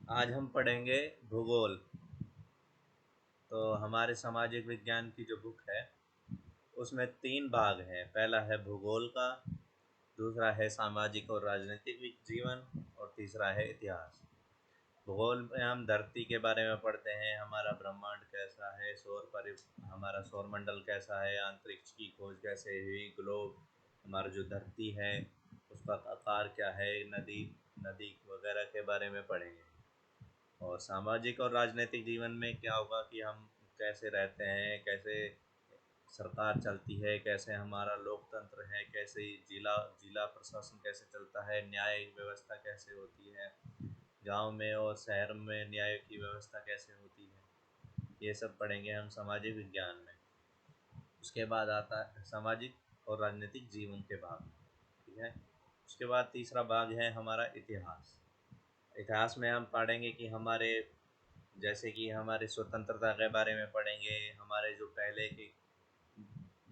आज हम पढ़ेंगे भूगोल। तो हमारे सामाजिक विज्ञान की जो बुक है उसमें 3 भाग हैं। पहला है भूगोल का, दूसरा है सामाजिक और राजनीतिक जीवन और तीसरा है इतिहास। भूगोल में हम धरती के बारे में पढ़ते हैं, हमारा ब्रह्मांड कैसा है, हमारा सौरमंडल कैसा है, अंतरिक्ष की खोज कैसे हुई, ग्लोब हमारा जो धरती है उसका आकार क्या है, नदी नदी वगैरह के बारे में पढ़ेंगे। और सामाजिक और राजनीतिक जीवन में क्या होगा कि हम कैसे रहते हैं, कैसे सरकार चलती है, कैसे हमारा लोकतंत्र है, कैसे जिला जिला प्रशासन कैसे चलता है, न्याय व्यवस्था कैसे होती है, गांव में और शहर में न्याय की व्यवस्था कैसे होती है। ये सब पढ़ेंगे हम सामाजिक विज्ञान में। उसके बाद आता है सामाजिक और राजनीतिक जीवन के भाग, ठीक है। उसके बाद तीसरा भाग है हमारा इतिहास। इतिहास में हम पढ़ेंगे कि हमारे जैसे कि हमारी स्वतंत्रता के बारे में पढ़ेंगे, हमारे जो पहले के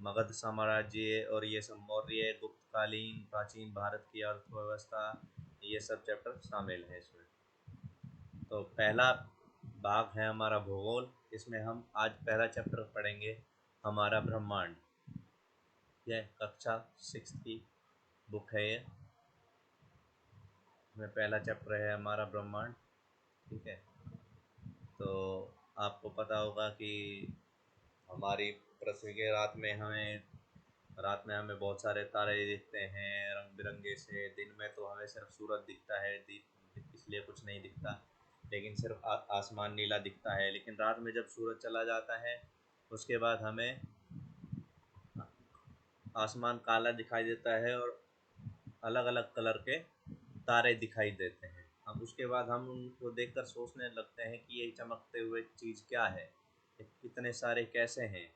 मगध साम्राज्य और ये सब मौर्य गुप्तकालीन प्राचीन भारत की अर्थव्यवस्था, ये सब चैप्टर शामिल है इसमें। तो पहला भाग है हमारा भूगोल। इसमें हम आज पहला चैप्टर पढ़ेंगे हमारा ब्रह्मांड। यह कक्षा 6 की बुक है। ये इसमें पहला चैप्टर है हमारा ब्रह्मांड, ठीक है। तो आपको पता होगा कि हमारी पृथ्वी के रात में हमें बहुत सारे तारे दिखते हैं रंग बिरंगे से। दिन में तो हमें सिर्फ सूरज दिखता है, इसलिए कुछ नहीं दिखता, लेकिन सिर्फ आसमान नीला दिखता है। लेकिन रात में जब सूरज चला जाता है उसके बाद हमें आसमान काला दिखाई देता है और अलग अलग कलर के तारे दिखाई देते हैं। अब उसके बाद हम उनको देखकर सोचने लगते हैं कि ये चमकते हुए चीज़ क्या है, ये इतने सारे कैसे हैं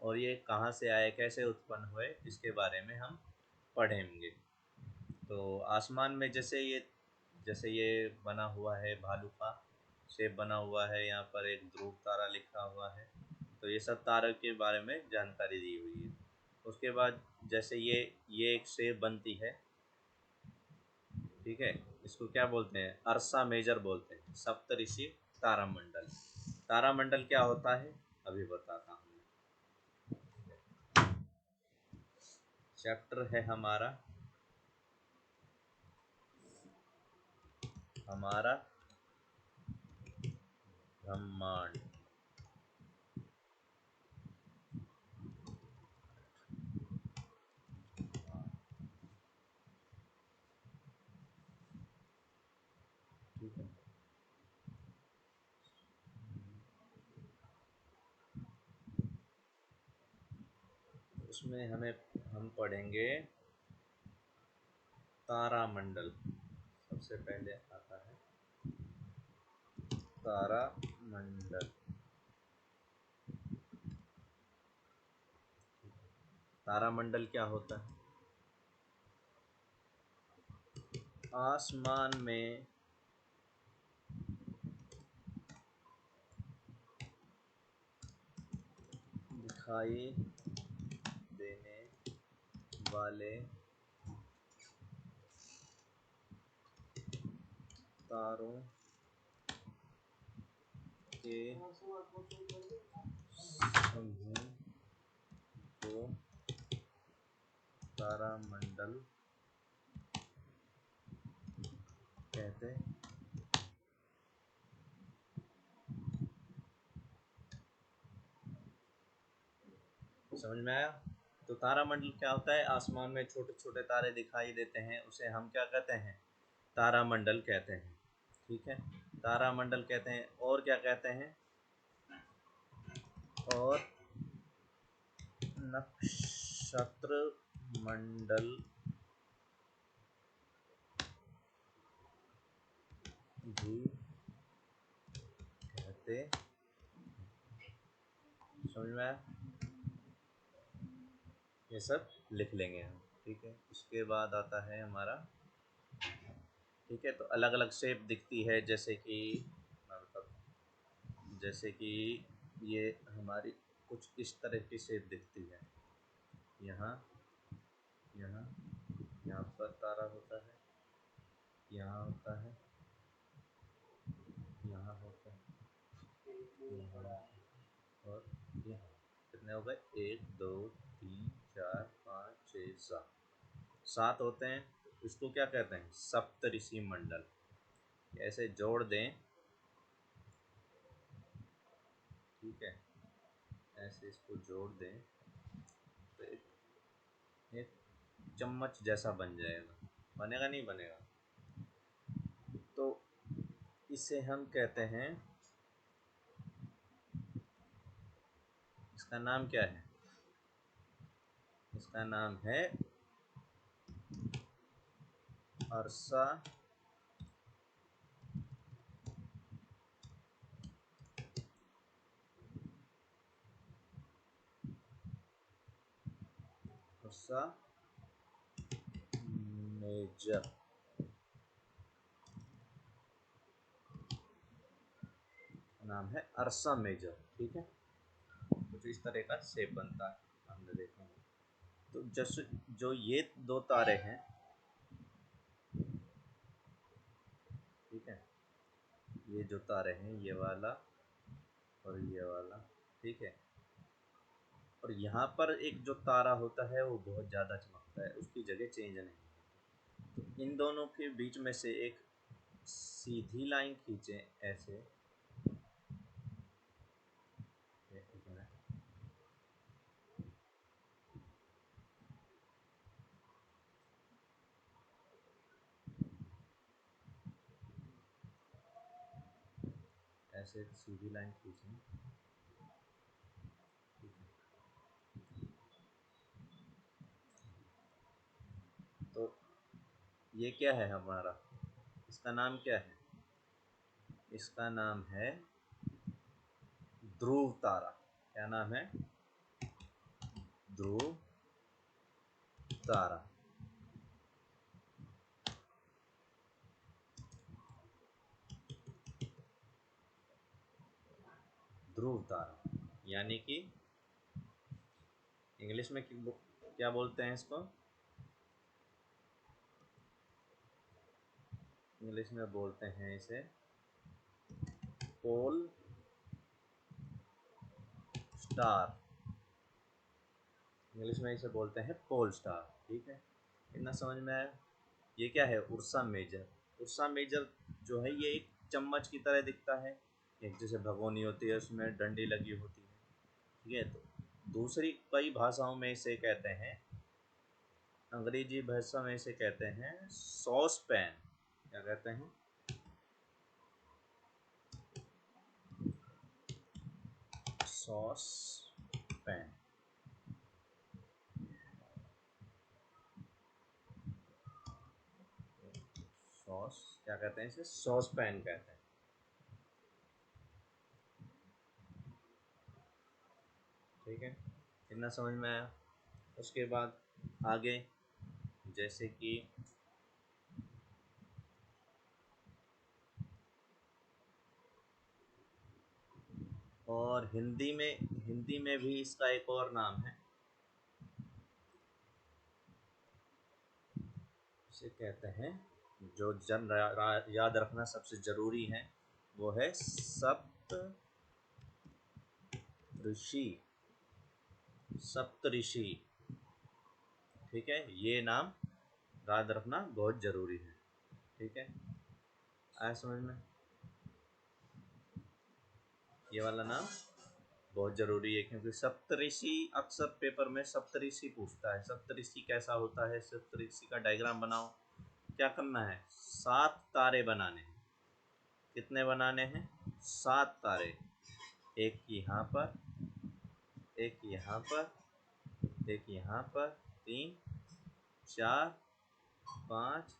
और ये कहाँ से आए, कैसे उत्पन्न हुए, इसके बारे में हम पढ़ेंगे। तो आसमान में जैसे ये बना हुआ है, भालू का शेप बना हुआ है, यहाँ पर एक ध्रुव तारा लिखा हुआ है। तो ये सब तारों के बारे में जानकारी दी हुई है। उसके बाद जैसे ये एक शेप बनती है, ठीक है। इसको क्या बोलते हैं, अर्सा मेजर बोलते हैं, सप्तऋषि तारामंडल। तारामंडल क्या होता है अभी बताता हूँ। चैप्टर है हमारा ब्रह्मांड। ठीक है। उसमें हम पढ़ेंगे तारामंडल। सबसे पहले आता है तारामंडल। तारामंडल क्या होता है, आसमान में दिखाई देने वाले तारों के समूह को तारामंडल कहते हैं। समझ में आया। तो तारामंडल क्या होता है, आसमान में छोटे छोटे तारे दिखाई देते हैं, उसे हम क्या कहते हैं, तारामंडल कहते हैं, ठीक है। तारामंडल कहते हैं। और क्या कहते हैं, और नक्षत्र मंडल भी कहते। समझ में आया। ये सब लिख लेंगे हम, ठीक है। उसके बाद आता है हमारा, ठीक है। तो अलग अलग शेप दिखती है, जैसे कि मैं बताता हूँ। जैसे कि ये हमारी कुछ इस तरह की शेप दिखती है। यहाँ यहाँ यहाँ पर तारा होता है, यहाँ होता है, यहाँ और यहाँ कितने हो गए? 1 2 3 4 5 6 7 7 होते हैं। तो इसको क्या कहते हैं? सप्तऋषि मंडल। ऐसे जोड़ दें, ठीक है, ऐसे इसको जोड़ दें तो एक चम्मच जैसा बन जाएगा। बनेगा नहीं बनेगा? तो इसे हम कहते हैं, इसका नाम क्या है? इसका नाम है अरसा अरसा मेजर। नाम है अरसा मेजर, ठीक है। कुछ इस तरह का शेप बनता है, हमने देखेंगे। तो जैसे जो ये दो तारे हैं, ठीक है, ये जो तारे हैं, ये वाला और ये वाला, ठीक है, और यहाँ पर एक जो तारा होता है वो बहुत ज़्यादा चमकता है, उसकी जगह चेंज नहीं होती। तो इन दोनों के बीच में से एक सीधी लाइन खींचे ऐसे, ऐसे सीधी लाइन खींचें, ठीक है। तो ये क्या है हमारा? इसका नाम क्या है? इसका नाम है ध्रुव तारा। क्या नाम है? ध्रुव तारा। ध्रुव तारा यानी कि इंग्लिश में क्या बोलते हैं इसको? इंग्लिश में बोलते हैं इसे पोल स्टार। इंग्लिश में इसे बोलते हैं पोल स्टार, ठीक है। इतना समझ में आया? ये क्या है? Ursa major. उर्सा मेजर जो है ये एक चम्मच की तरह दिखता है, एक जैसे भगोनी होती है उसमें डंडी लगी होती है, ठीक है। तो दूसरी कई भाषाओं में इसे कहते हैं, अंग्रेजी भाषा में इसे कहते हैं सॉस पैन। क्या कहते हैं? Sauce pan. सॉस क्या कहते हैं? इसे सॉस पैन कहते हैं, ठीक है। इतना समझ में आया? उसके बाद आगे जैसे कि और हिंदी में भी इसका एक और नाम है, इसे कहते हैं, जो याद रखना सबसे ज़रूरी है, वो है सप्त ऋषि। सप्तऋषि, ठीक है, ये नाम याद रखना बहुत ज़रूरी है, ठीक है। आया समझ में? ये वाला नाम बहुत ज़रूरी है क्योंकि सप्तऋषि अक्सर पेपर में सप्तऋषि पूछता है। सप्तऋषि कैसा होता है? सप्तऋषि का डायग्राम बनाओ। क्या करना है? 7 तारे बनाने हैं। कितने बनाने हैं? 7 तारे। एक यहाँ पर, एक यहाँ पर, एक यहाँ पर, 3 4 5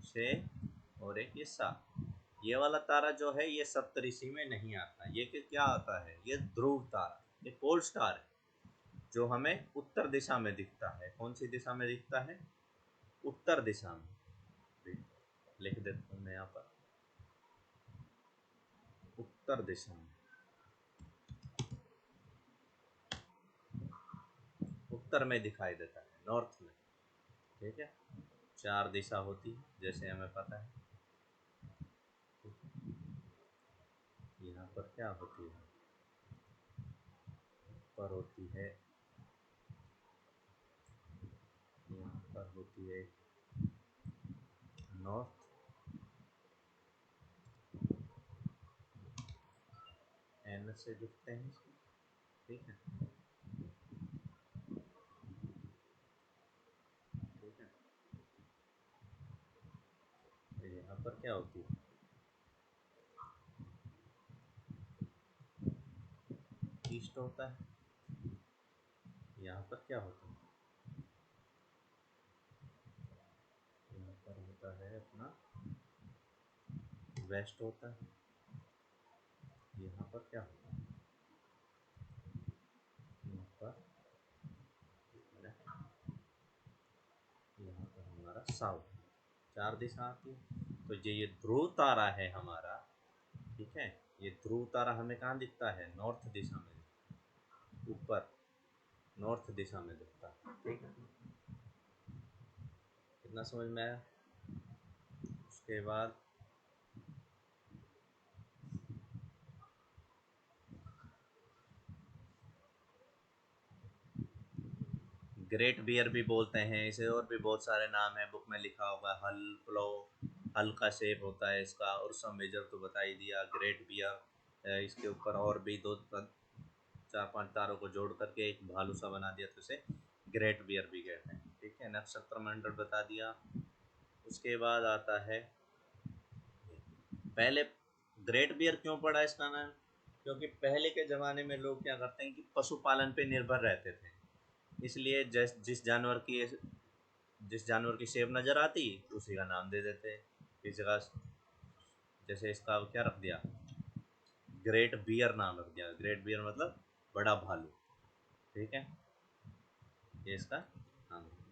6 और एक ये 7। ये वाला तारा जो है ये सप्तऋषि में नहीं आता। ये क्या आता है? ये ध्रुव तारा, ये पोल स्टार है, जो हमें उत्तर दिशा में दिखता है। कौन सी दिशा में दिखता है? उत्तर दिशा में। लिख देता हूँ मैं यहाँ पर, उत्तर दिशा में, उत्तर में दिखाई देता है, नॉर्थ में, ठीक है। 4 दिशा होती है जैसे हमें पता है। यहाँ पर क्या होती है? पर होती है, यहाँ पर होती है नॉर्थ, एन से लिखते हैं इसको, ठीक है, ठीक है। तो यहाँ पर क्या होती है? ईस्ट होता है। यहाँ पर क्या होता है? यहाँ पर होता है अपना वेस्ट होता है। यहाँ पर क्या होता है? यहाँ पर, यहाँ पर हमारा साउथ। चार दिशा आती है। तो ये ध्रुव तारा है हमारा, ठीक है। ये ध्रुव तारा हमें कहाँ दिखता है? नॉर्थ दिशा में, ऊपर नॉर्थ दिशा में दिखता है, ठीक है। कितना समझ में आया? उसके बाद ग्रेट बियर भी बोलते हैं इसे, और भी बहुत सारे नाम है, बुक में लिखा होगा। हल फ्लो, हल का शेप होता है इसका, और सब मेजर तो बता ही दिया। ग्रेट बियर, इसके ऊपर और भी दो चार पांच तारों को जोड़ करके एक भालू सा बना दिया, तो इसे ग्रेट बियर भी कहते हैं, ठीक है। नक्षत्र मंडल बता दिया। उसके बाद आता है, पहले ग्रेट बियर क्यों पड़ा इसका नाम? क्योंकि पहले के ज़माने में लोग क्या करते हैं कि पशुपालन पे निर्भर रहते थे, इसलिए जिस जानवर की शेप नज़र आती उसी का नाम दे देते। किसी का, जैसे इसका क्या रख दिया, ग्रेट बियर नाम रख दिया। ग्रेट बियर मतलब बड़ा भालू, ठीक है, ये इसका नाम है।